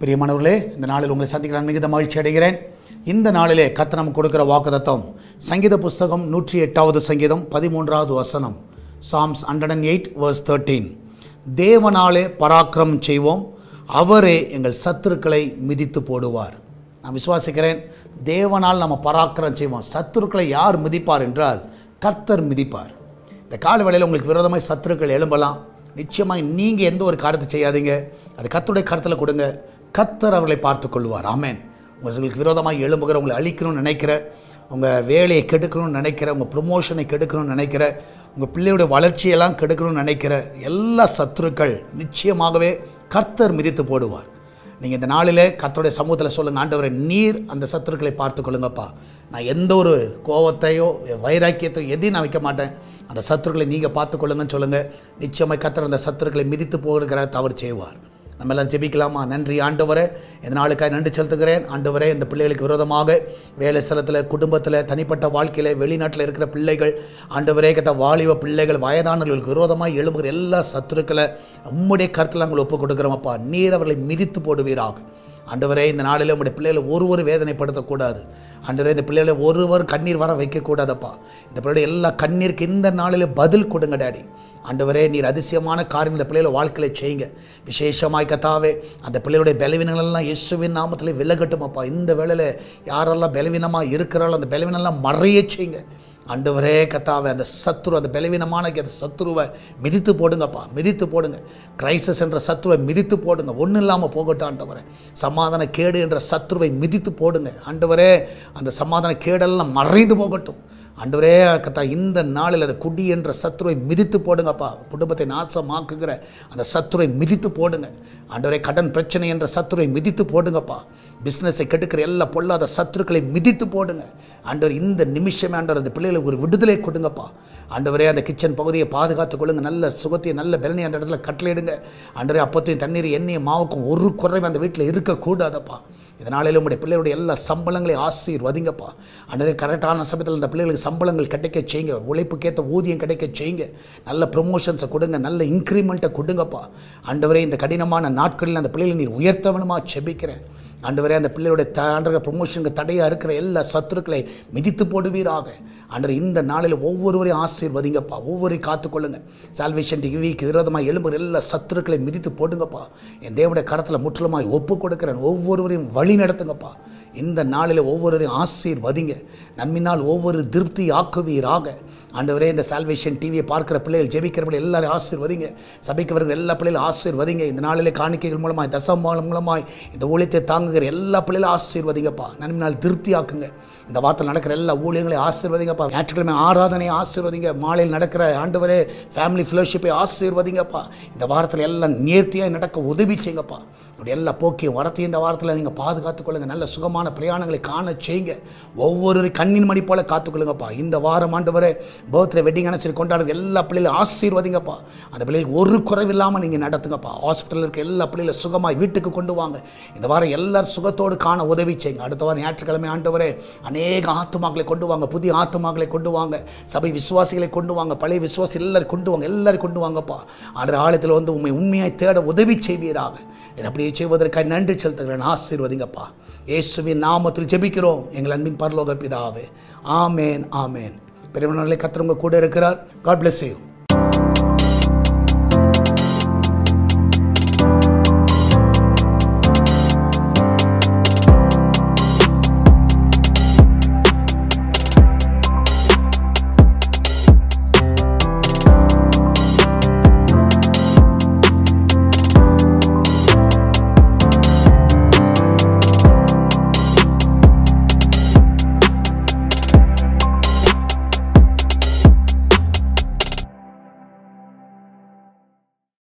பிரியமானவர்களே, இந்த நாளில் உங்களை சந்திக்க நான் மிகுந்த மகிழ்ச்சி அடைகிறேன். இந்த நாளிலே கர்த்தர் நமக்கு கொடுக்கிற வாக்குத்தத்தம் சங்கீத புஸ்தகம் 108வது சங்கீதம் 13வது வசனம். Psalms 108 verse 13. தேவனாலே பராக்கிரமம் செய்வோம், அவரே எங்கள் சத்துருக்களை மிதித்து போடுவார். நான் விசுவாசிக்கிறேன், தேவனால் நம்ம பராக்கிரமம் செய்வோம். சத்துருக்களை யார் மிதிப்பார் என்றால் கர்த்தர் மிதிப்பார். இந்த கால வேளையில் உங்களுக்கு விரோதமாய் சத்துருக்கள் எழும்பலாம். நிச்சயமாக நீங்கள் எந்த ஒரு காரியத்தை செய்யாதீங்க, அது கர்த்தருடைய கருத்தில் கொடுங்க. கர்த்தர் அவர்களை பார்த்து கொள்வார். ஆமென். உங்களுக்கு விரோதமாக எழும்புகிற, உங்களை அழிக்கணும்னு நினைக்கிற, உங்கள் வேலையை கெடுக்கணும்னு நினைக்கிற, உங்கள் ப்ரொமோஷனை கெடுக்கணும்னு நினைக்கிற, உங்கள் பிள்ளையுடைய வளர்ச்சியெல்லாம் கெடுக்கணும்னு நினைக்கிற எல்லா சத்துருக்கள் நிச்சயமாகவே கர்த்தர் மிதித்து போடுவார். நீங்கள் இந்த நாளில் கர்த்தருடைய சமூகத்தில் சொல்லுங்கள், ஆண்டவரே நீர் அந்த சத்துருக்களை பார்த்து கொள்ளுங்கப்பா. நான் எந்த ஒரு கோபத்தையோ வைராக்கியத்தையோ எதையும் நான் வைக்க மாட்டேன். அந்த சத்துருக்களை நீங்கள் பார்த்து கொள்ளுங்கன்னு சொல்லுங்கள். நிச்சயமாக கர்த்தர் அந்த சத்துருக்களை மிதித்து போடுகிற தவறு செய்வார். நம்ம எல்லோரும் ஜெபிக்கலாமா? நன்றி ஆண்டவரே, இந்த நாளுக்காக நன்றி செலுத்துகிறேன். ஆண்டவரே, இந்த பிள்ளைகளுக்கு விரோதமாக வேலை ஸ்தலத்தில், குடும்பத்தில், தனிப்பட்ட வாழ்க்கையில், வெளிநாட்டில் இருக்கிற பிள்ளைகள், ஆண்டவரே கத்த வாலிப பிள்ளைகள், வயதானவர்களுக்கு விரோதமாக எழும்புகிற எல்லா சத்துருக்களை உம்முடைய கருத்தில் நாங்கள் ஒப்புக் கொடுக்குறோமப்பா. நீர் அவர்களை மிதித்து போடுவீராக. ஆண்டவரே, இந்த நாளில் உங்களுடைய பிள்ளைகளை ஒருவர் வேதனைப்படுத்தக்கூடாது. ஆண்டவரே, இந்த பிள்ளைகளை ஒருவரும் கண்ணீர் வர வைக்கக்கூடாதப்பா. இந்த பிள்ளைகளை எல்லா கண்ணீருக்கு இந்த நாளில் பதில் கொடுங்க டாடி. ஆண்டவரே, நீர் அதிசயமான காரியம் இந்த பிள்ளைகளை வாழ்க்கையில் செய்யுங்க. விசேஷமாய் கத்தாவே, அந்த பிள்ளைகளுடைய பலவீனங்களெல்லாம் இயேசுவின் நாமத்தில் விலகட்டுமப்பா. இந்த வேளையில் யாரெல்லாம் பலவீனமாக இருக்கிறாலும் அந்த பலவீனெல்லாம் மறைய செய்யுங்க. ஆண்டவரே கத்தாவே, அந்த சத்துரு, அந்த பலவீனமான அந்த சத்துருவை மிதித்து போடுங்கப்பா, மிதித்து போடுங்க. கிரைசஸ் என்ற சத்துருவை மிதித்து போடுங்க. ஒன்றும் இல்லாமல் போகட்டும் ஆண்டவரே. சமாதான கேடு என்ற சத்துருவை மிதித்து போடுங்க ஆண்டவரே. அந்த சமாதான கேடெல்லாம் மறைந்து போகட்டும் ஆண்டவரே கத்தா. இந்த நாளில் அந்த குடி என்ற சத்துருவை மிதித்து போடுங்கப்பா. குடும்பத்தை நாசமாக்குகிற அந்த சத்துருவை மிதித்து போடுங்க ஆண்டவரே. கடன் பிரச்சனை என்ற சத்துருவை மிதித்து போடுங்கப்பா. பிஸ்னஸை கெடுக்கிற எல்லா பொல்லாத சத்துருக்களை மிதித்து போடுங்க ஆண்டவர். இந்த நிமிஷமே ஆண்டவர் அந்த பிள்ளைகளுக்கு ஒரு விடுதலை கொடுங்கப்பா ஆண்டவரே. அந்த கிச்சன் பகுதியை பாதுகாத்துக் கொள்ளுங்க. நல்ல சுகத்தையும் நல்ல பலனை அந்த இடத்துல கட்டளையிடுங்க ஆண்டவரே. அப்பத்தையும் தண்ணீர் எண்ணெய் மாவுக்கும் ஒரு குறைவு அந்த வீட்டில் இருக்கக்கூடாதப்பா. இதனால உங்களுடைய பிள்ளைகளுடைய எல்லா சம்பளங்களை ஆசீர்வதிங்கப்பா ஆண்டவரே. கரெக்டான சமயத்தில் அந்த பிள்ளைகளுக்கு சம்பளங்கள் கிடைக்க செய்யுங்க. உழைப்புக்கேற்ற ஊதியம் கிடைக்க செய்யுங்க. நல்ல ப்ரொமோஷன்ஸை கொடுங்க, நல்ல இன்க்ரிமெண்ட்டை கொடுங்கப்பா ஆண்டவரே. இந்த கடினமான நாட்களில் அந்த பிள்ளைகளை நீர் உயர்த்தவனுமா செபிக்கிறேன் ஆண்டவரே. அந்த பிள்ளையுடைய ப்ரொமோஷனுக்கு தடையாக இருக்கிற எல்லா சத்துருக்களை மிதித்து போடுவீராக ஆண்டவரே. இந்த நாளில் ஒவ்வொருவரையும் ஆசீர்வதிங்கப்பா, ஒவ்வொருவரையும் காத்துக்கொள்ளுங்க. சால்வேஷன் டிவிக்கு விரோதமாக எழும்புகிற எல்லா சத்துருக்களை மிதித்து போடுங்கப்பா. என் தேவனுடைய கரத்தில் முற்றிலுமாய் ஒப்பு கொடுக்கிறேன். ஒவ்வொருவரையும் வழி நடத்துங்கப்பா. இந்த நாளில் ஒவ்வொருவரையும் ஆசீர்வதிங்க. நன்மையினால் ஒவ்வொரு திருப்தி ஆக்குவீராக ஆண்டவரே. இந்த சால்வேஷன் டிவியை பார்க்குற பிள்ளைகள், ஜெபிக்கிறவர்கள் எல்லாரும் ஆசீர்வதிங்க. சபைக்கு வருகிற எல்லா பிள்ளைகளும் ஆசீர்வதிங்க. இந்த நாளிலே காணிக்கைகள் மூலமாய், தசமபாகம் மூலமாய் இந்த ஊழியத்தை தாங்குகிற எல்லா பிள்ளைகளும் ஆசீர்வதிங்கப்பா. நன்மையினால் திருப்தி ஆக்குங்க. இந்த வாரத்தில் நடக்கிற எல்லா ஊழியங்களையும் ஆசீர்வதிங்கப்பா. ஞாயிற்றுக்கிழமை ஆராதனையை ஆசீர்வதிங்க. மாலையில் நடக்கிற ஆண்டவரே ஃபேமிலி ஃபெலோஷிப்பை ஆசீர்வதிங்கப்பா. இந்த வாரத்தில் எல்லாம் நேர்த்தியாக நடக்க உதவி செய்யுங்கப்பா. இப்படி எல்லா போக்கியும் வரத்தையும் இந்த வாரத்தில் நீங்கள் பாதுகாத்துக் கொள்ளுங்கள். நல்ல சுகமான பிரயாணங்களை காண செய்யுங்க. ஒவ்வொரு கண்ணின் மணி போல காத்துக்கொள்ளுங்கப்பா. இந்த வாரம் ஆண்டவரே பர்த்டே வெட்டிங் அனிவர்சரி கொண்டாடுற எல்லா பிள்ளைகளும் ஆசீர்வதிங்கப்பா. அந்த பிள்ளைகளுக்கு ஒரு குறைவில்லாமல் நீங்கள் நடத்துங்கப்பா. ஹாஸ்பிட்டலில் இருக்க எல்லா பிள்ளைகளும் சுகமாய் வீட்டுக்கு கொண்டு வாங்க. இந்த வாரம் எல்லாரும் சுகத்தோடு காண உதவி செய்யுங்க. அடுத்த வாரம் ஞாயிற்றுக்கிழமை ஆண்டவரே அநேக ஆத்துமாக்களை கொண்டு வாங்க, புதிய ஆத்துமாக்களை கொண்டு வாங்க, சபை விசுவாசிகளை கொண்டு வாங்க, பழைய விசுவாசி எல்லாரும் கொண்டு வாங்க, எல்லாரும் கொண்டு வாங்கப்பா. ஆண்டு ஆலயத்தில் வந்து உண்மையாய் தேட உதவி செய்வீராக. அப்படியே செய்வதற்காக நன்றி செலுத்துகிறேன். ஆசீர்வதிங்கப்பா. இயேசுவின் நாமத்தில் ஜெபிக்கிறோம் எங்கள் அன்பின் பரலோக பிதாவே. ஆமேன், ஆமேன். பெரியவர்களே, கர்த்தர் உங்க கூட இருக்கிறார். God bless you.